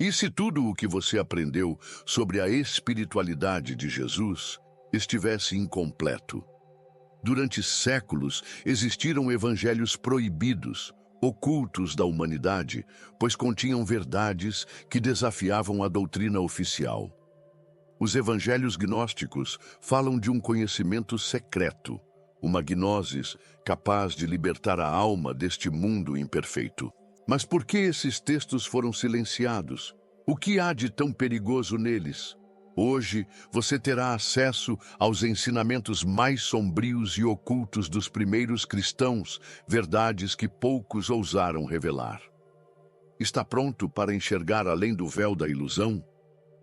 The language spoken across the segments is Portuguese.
E se tudo o que você aprendeu sobre a espiritualidade de Jesus estivesse incompleto? Durante séculos existiram evangelhos proibidos, ocultos da humanidade, pois continham verdades que desafiavam a doutrina oficial. Os evangelhos gnósticos falam de um conhecimento secreto, uma gnosis capaz de libertar a alma deste mundo imperfeito. Mas por que esses textos foram silenciados? O que há de tão perigoso neles? Hoje você terá acesso aos ensinamentos mais sombrios e ocultos dos primeiros cristãos, verdades que poucos ousaram revelar. Está pronto para enxergar além do véu da ilusão?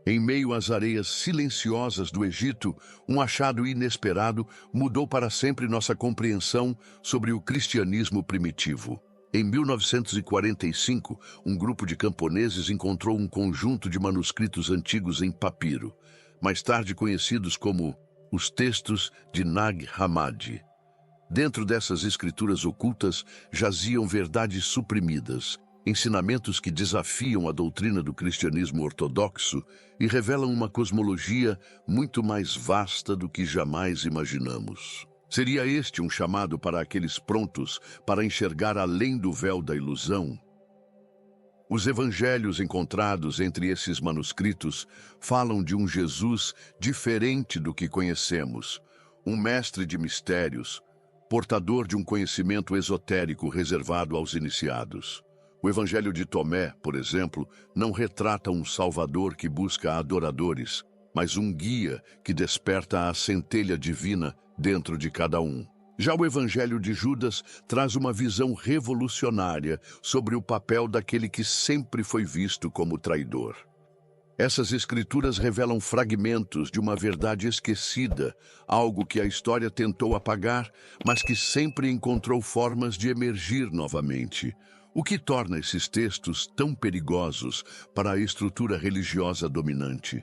Em meio às areias silenciosas do Egito, um achado inesperado mudou para sempre nossa compreensão sobre o cristianismo primitivo. Em 1945, um grupo de camponeses encontrou um conjunto de manuscritos antigos em papiro, mais tarde conhecidos como os Textos de Nag Hammadi. Dentro dessas escrituras ocultas jaziam verdades suprimidas, ensinamentos que desafiam a doutrina do cristianismo ortodoxo e revelam uma cosmologia muito mais vasta do que jamais imaginamos. Seria este um chamado para aqueles prontos para enxergar além do véu da ilusão? Os evangelhos encontrados entre esses manuscritos falam de um Jesus diferente do que conhecemos, um mestre de mistérios, portador de um conhecimento esotérico reservado aos iniciados. O Evangelho de Tomé, por exemplo, não retrata um Salvador que busca adoradores, mas um guia que desperta a centelha divina dentro de cada um. Já o Evangelho de Judas traz uma visão revolucionária sobre o papel daquele que sempre foi visto como traidor. Essas escrituras revelam fragmentos de uma verdade esquecida, algo que a história tentou apagar, mas que sempre encontrou formas de emergir novamente. O que torna esses textos tão perigosos para a estrutura religiosa dominante?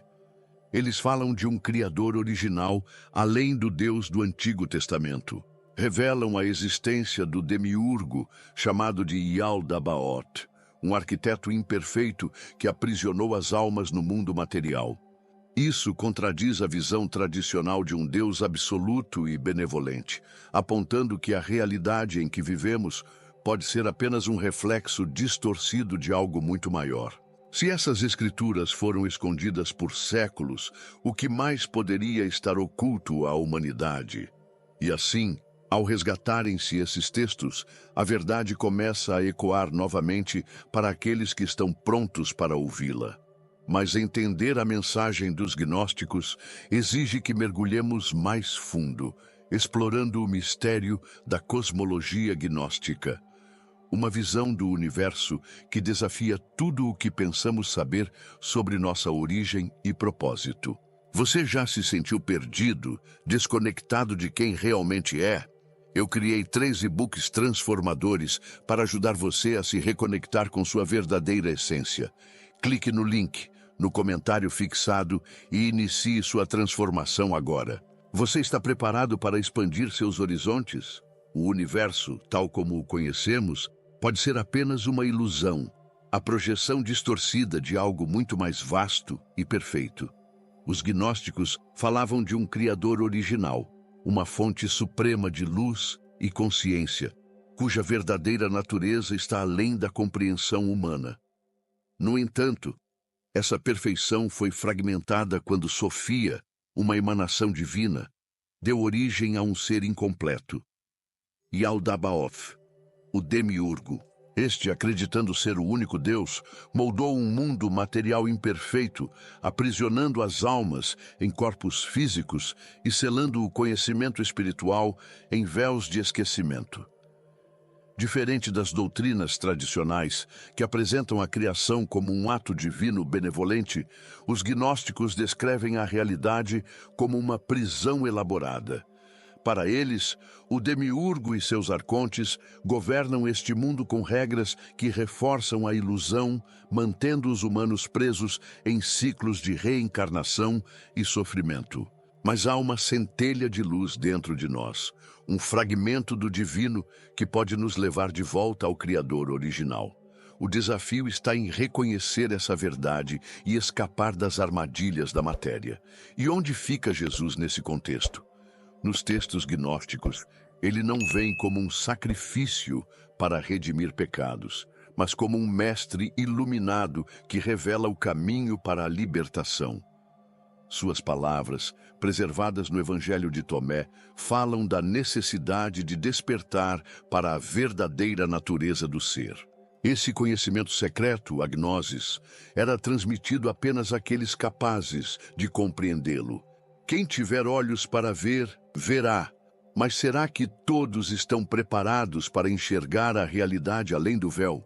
Eles falam de um Criador original, além do Deus do Antigo Testamento. Revelam a existência do demiurgo, chamado de Yaldabaoth, um arquiteto imperfeito que aprisionou as almas no mundo material. Isso contradiz a visão tradicional de um Deus absoluto e benevolente, apontando que a realidade em que vivemos pode ser apenas um reflexo distorcido de algo muito maior. Se essas escrituras foram escondidas por séculos, o que mais poderia estar oculto à humanidade? E assim, ao resgatarem-se esses textos, a verdade começa a ecoar novamente para aqueles que estão prontos para ouvi-la. Mas entender a mensagem dos gnósticos exige que mergulhemos mais fundo, explorando o mistério da cosmologia gnóstica. Uma visão do universo que desafia tudo o que pensamos saber sobre nossa origem e propósito. Você já se sentiu perdido, desconectado de quem realmente é? Eu criei 3 e-books transformadores para ajudar você a se reconectar com sua verdadeira essência. Clique no link, no comentário fixado e inicie sua transformação agora. Você está preparado para expandir seus horizontes? O universo, tal como o conhecemos, pode ser apenas uma ilusão, a projeção distorcida de algo muito mais vasto e perfeito. Os gnósticos falavam de um Criador original, uma fonte suprema de luz e consciência, cuja verdadeira natureza está além da compreensão humana. No entanto, essa perfeição foi fragmentada quando Sofia, uma emanação divina, deu origem a um ser incompleto. Yaldabaoth, o demiurgo, este, acreditando ser o único Deus, moldou um mundo material imperfeito, aprisionando as almas em corpos físicos e selando o conhecimento espiritual em véus de esquecimento. Diferente das doutrinas tradicionais, que apresentam a criação como um ato divino benevolente, os gnósticos descrevem a realidade como uma prisão elaborada. Para eles, o demiurgo e seus arcontes governam este mundo com regras que reforçam a ilusão, mantendo os humanos presos em ciclos de reencarnação e sofrimento. Mas há uma centelha de luz dentro de nós, um fragmento do divino que pode nos levar de volta ao Criador original. O desafio está em reconhecer essa verdade e escapar das armadilhas da matéria. E onde fica Jesus nesse contexto? Nos textos gnósticos, ele não vem como um sacrifício para redimir pecados, mas como um mestre iluminado que revela o caminho para a libertação. Suas palavras, preservadas no Evangelho de Tomé, falam da necessidade de despertar para a verdadeira natureza do ser. Esse conhecimento secreto, a gnosis, era transmitido apenas àqueles capazes de compreendê-lo. Quem tiver olhos para ver, verá. Mas será que todos estão preparados para enxergar a realidade além do véu?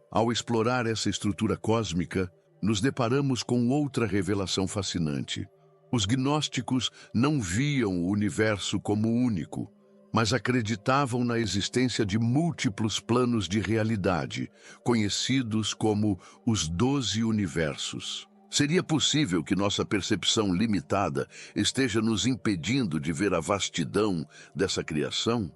Ao explorar essa estrutura cósmica, nos deparamos com outra revelação fascinante. Os gnósticos não viam o universo como único, mas acreditavam na existência de múltiplos planos de realidade, conhecidos como os 12 universos. Seria possível que nossa percepção limitada esteja nos impedindo de ver a vastidão dessa criação?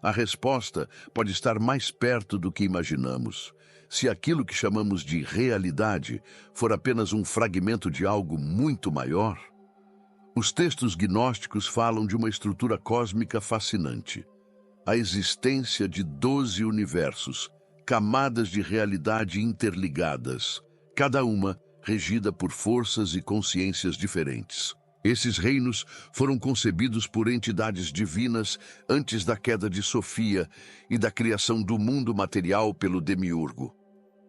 A resposta pode estar mais perto do que imaginamos. Se aquilo que chamamos de realidade for apenas um fragmento de algo muito maior. Os textos gnósticos falam de uma estrutura cósmica fascinante. A existência de 12 universos, camadas de realidade interligadas, cada uma regida por forças e consciências diferentes. Esses reinos foram concebidos por entidades divinas antes da queda de Sofia e da criação do mundo material pelo Demiurgo.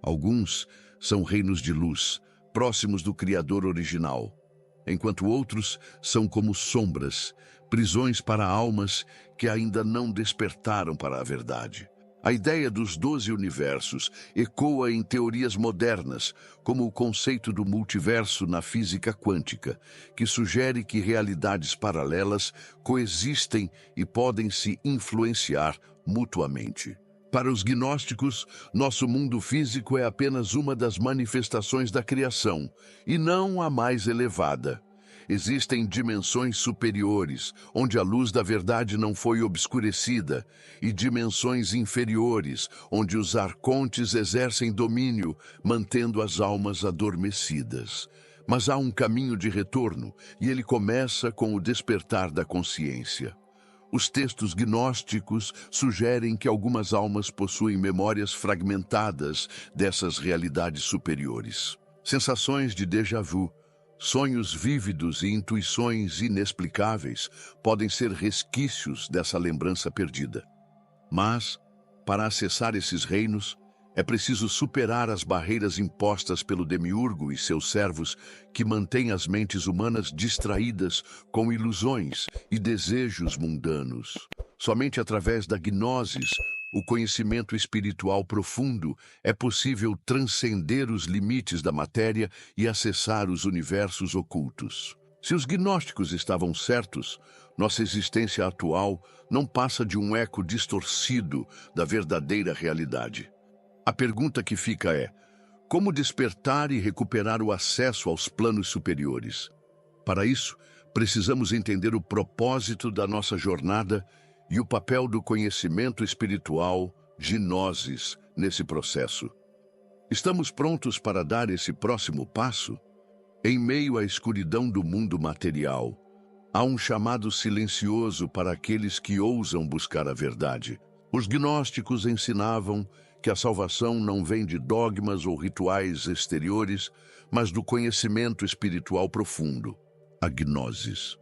Alguns são reinos de luz, próximos do Criador original, enquanto outros são como sombras, prisões para almas que ainda não despertaram para a verdade. A ideia dos 12 universos ecoa em teorias modernas, como o conceito do multiverso na física quântica, que sugere que realidades paralelas coexistem e podem se influenciar mutuamente. Para os gnósticos, nosso mundo físico é apenas uma das manifestações da criação, e não a mais elevada. Existem dimensões superiores, onde a luz da verdade não foi obscurecida, e dimensões inferiores, onde os arcontes exercem domínio, mantendo as almas adormecidas. Mas há um caminho de retorno, e ele começa com o despertar da consciência. Os textos gnósticos sugerem que algumas almas possuem memórias fragmentadas dessas realidades superiores. Sensações de déjà vu, sonhos vívidos e intuições inexplicáveis podem ser resquícios dessa lembrança perdida. Mas, para acessar esses reinos, é preciso superar as barreiras impostas pelo Demiurgo e seus servos que mantêm as mentes humanas distraídas com ilusões e desejos mundanos. Somente através da gnosis, o conhecimento espiritual profundo, é possível transcender os limites da matéria e acessar os universos ocultos. Se os gnósticos estavam certos, nossa existência atual não passa de um eco distorcido da verdadeira realidade. A pergunta que fica é: como despertar e recuperar o acesso aos planos superiores? Para isso, precisamos entender o propósito da nossa jornada e o papel do conhecimento espiritual, gnosis, nesse processo. Estamos prontos para dar esse próximo passo? Em meio à escuridão do mundo material, há um chamado silencioso para aqueles que ousam buscar a verdade. Os gnósticos ensinavam que a salvação não vem de dogmas ou rituais exteriores, mas do conhecimento espiritual profundo, a gnosis.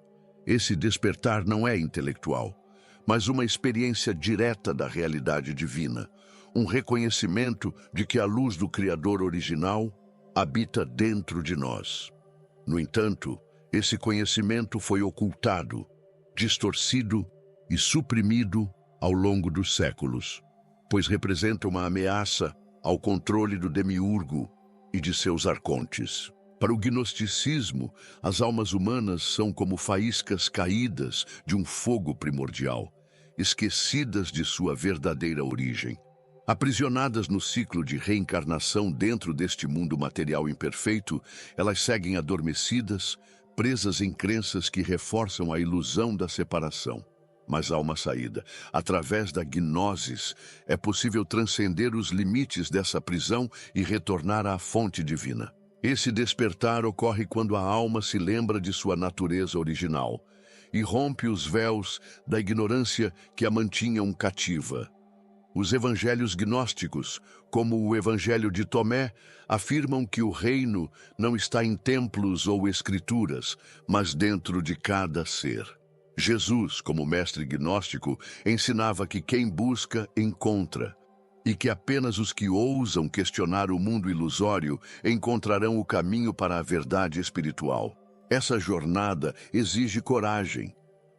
Esse despertar não é intelectual, mas uma experiência direta da realidade divina, um reconhecimento de que a luz do Criador original habita dentro de nós. No entanto, esse conhecimento foi ocultado, distorcido e suprimido ao longo dos séculos, pois representa uma ameaça ao controle do Demiurgo e de seus arcontes. Para o gnosticismo, as almas humanas são como faíscas caídas de um fogo primordial, esquecidas de sua verdadeira origem. Aprisionadas no ciclo de reencarnação dentro deste mundo material imperfeito, elas seguem adormecidas, presas em crenças que reforçam a ilusão da separação. Mas há uma saída. Através da gnosis, é possível transcender os limites dessa prisão e retornar à fonte divina. Esse despertar ocorre quando a alma se lembra de sua natureza original e rompe os véus da ignorância que a mantinham cativa. Os evangelhos gnósticos, como o Evangelho de Tomé, afirmam que o reino não está em templos ou escrituras, mas dentro de cada ser. Jesus, como mestre gnóstico, ensinava que quem busca, encontra, e que apenas os que ousam questionar o mundo ilusório encontrarão o caminho para a verdade espiritual. Essa jornada exige coragem,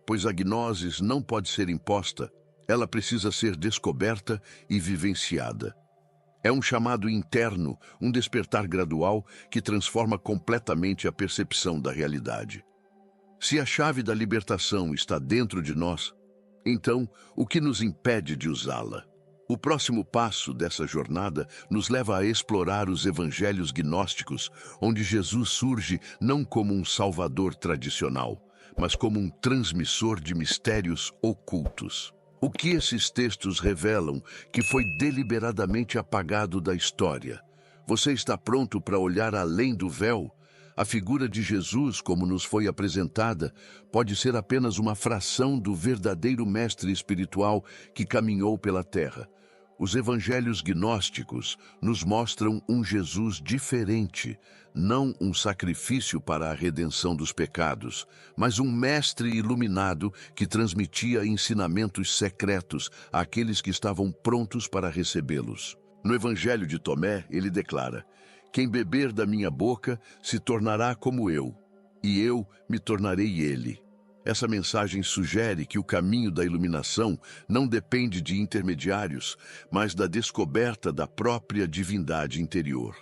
pois a gnosis não pode ser imposta, ela precisa ser descoberta e vivenciada. É um chamado interno, um despertar gradual que transforma completamente a percepção da realidade. Se a chave da libertação está dentro de nós, então o que nos impede de usá-la? O próximo passo dessa jornada nos leva a explorar os evangelhos gnósticos, onde Jesus surge não como um salvador tradicional, mas como um transmissor de mistérios ocultos. O que esses textos revelam que foi deliberadamente apagado da história? Você está pronto para olhar além do véu? A figura de Jesus, como nos foi apresentada, pode ser apenas uma fração do verdadeiro mestre espiritual que caminhou pela terra. Os evangelhos gnósticos nos mostram um Jesus diferente, não um sacrifício para a redenção dos pecados, mas um mestre iluminado que transmitia ensinamentos secretos àqueles que estavam prontos para recebê-los. No Evangelho de Tomé, ele declara: "Quem beber da minha boca se tornará como eu, e eu me tornarei ele." Essa mensagem sugere que o caminho da iluminação não depende de intermediários, mas da descoberta da própria divindade interior.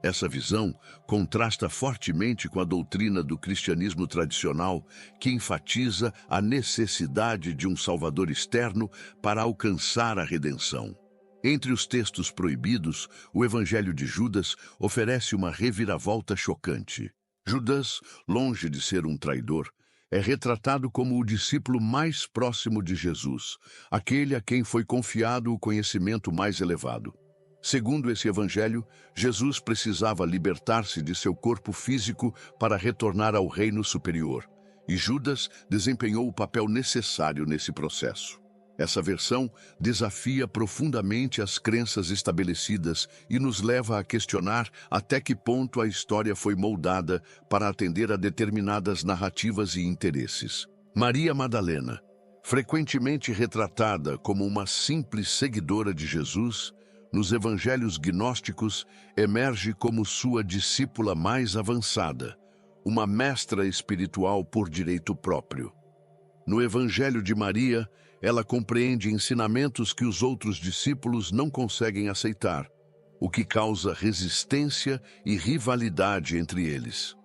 Essa visão contrasta fortemente com a doutrina do cristianismo tradicional, que enfatiza a necessidade de um salvador externo para alcançar a redenção. Entre os textos proibidos, o Evangelho de Judas oferece uma reviravolta chocante. Judas, longe de ser um traidor, é retratado como o discípulo mais próximo de Jesus, aquele a quem foi confiado o conhecimento mais elevado. Segundo esse evangelho, Jesus precisava libertar-se de seu corpo físico para retornar ao reino superior, e Judas desempenhou o papel necessário nesse processo. Essa versão desafia profundamente as crenças estabelecidas e nos leva a questionar até que ponto a história foi moldada para atender a determinadas narrativas e interesses. Maria Madalena, frequentemente retratada como uma simples seguidora de Jesus, nos evangelhos gnósticos emerge como sua discípula mais avançada, uma mestra espiritual por direito próprio. No Evangelho de Maria, ela compreende ensinamentos que os outros discípulos não conseguem aceitar, o que causa resistência e rivalidade entre eles.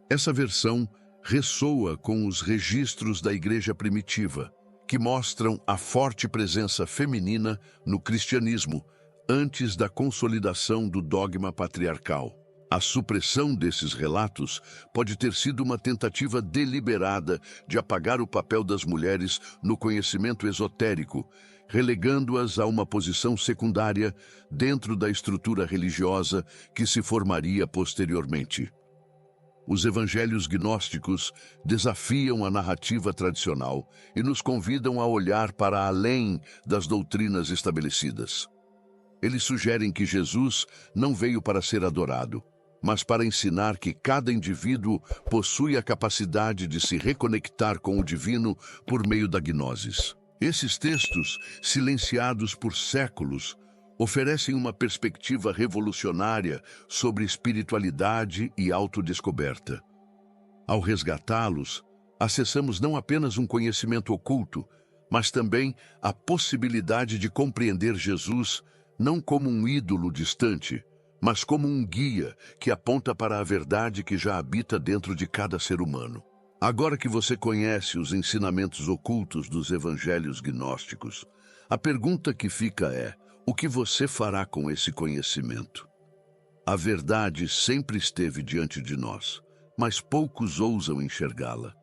Essa versão ressoa com os registros da Igreja primitiva, que mostram a forte presença feminina no cristianismo antes da consolidação do dogma patriarcal. A supressão desses relatos pode ter sido uma tentativa deliberada de apagar o papel das mulheres no conhecimento esotérico, relegando-as a uma posição secundária dentro da estrutura religiosa que se formaria posteriormente. Os evangelhos gnósticos desafiam a narrativa tradicional e nos convidam a olhar para além das doutrinas estabelecidas. Eles sugerem que Jesus não veio para ser adorado, mas para ensinar que cada indivíduo possui a capacidade de se reconectar com o divino por meio da gnosis. Esses textos, silenciados por séculos, oferecem uma perspectiva revolucionária sobre espiritualidade e autodescoberta. Ao resgatá-los, acessamos não apenas um conhecimento oculto, mas também a possibilidade de compreender Jesus não como um ídolo distante, mas como um guia que aponta para a verdade que já habita dentro de cada ser humano. Agora que você conhece os ensinamentos ocultos dos evangelhos gnósticos, a pergunta que fica é: o que você fará com esse conhecimento? A verdade sempre esteve diante de nós, mas poucos ousam enxergá-la.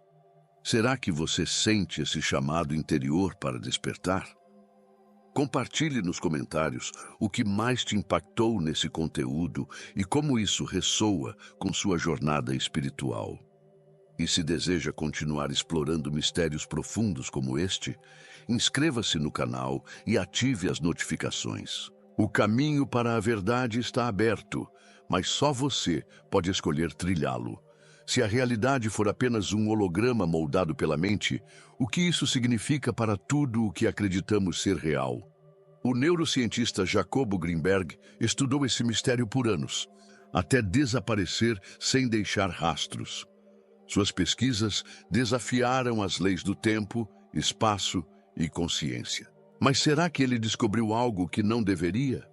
Será que você sente esse chamado interior para despertar? Compartilhe nos comentários o que mais te impactou nesse conteúdo e como isso ressoa com sua jornada espiritual. E se deseja continuar explorando mistérios profundos como este, inscreva-se no canal e ative as notificações. O caminho para a verdade está aberto, mas só você pode escolher trilhá-lo. Se a realidade for apenas um holograma moldado pela mente, o que isso significa para tudo o que acreditamos ser real? O neurocientista Jacobo Greenberg estudou esse mistério por anos, até desaparecer sem deixar rastros. Suas pesquisas desafiaram as leis do tempo, espaço e consciência. Mas será que ele descobriu algo que não deveria?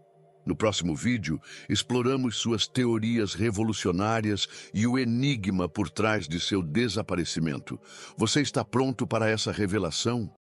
No próximo vídeo, exploramos suas teorias revolucionárias e o enigma por trás de seu desaparecimento. Você está pronto para essa revelação?